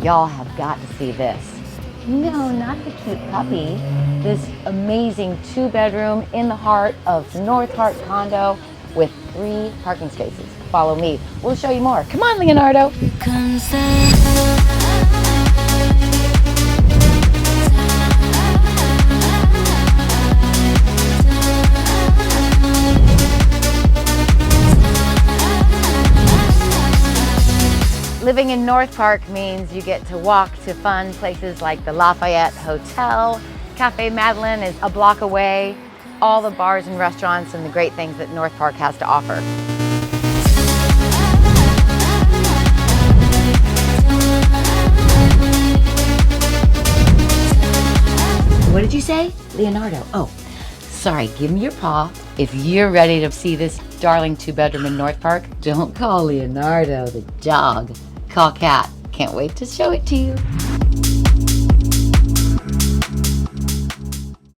Y'all have got to see this. No, not the cute puppy. This amazing 2-bedroom in the heart of North Park condo with 3 parking spaces. Follow me. We'll show you more. Come on, Leonardo. Living in North Park means you get to walk to fun places like the Lafayette Hotel. Cafe Madeline is a block away. All the bars and restaurants and the great things that North Park has to offer. What did you say? Leonardo. Oh, sorry, give me your paw. If you're ready to see this darling 2-bedroom in North Park, don't call Leonardo, the dog. Call Kat. Can't wait to show it to you.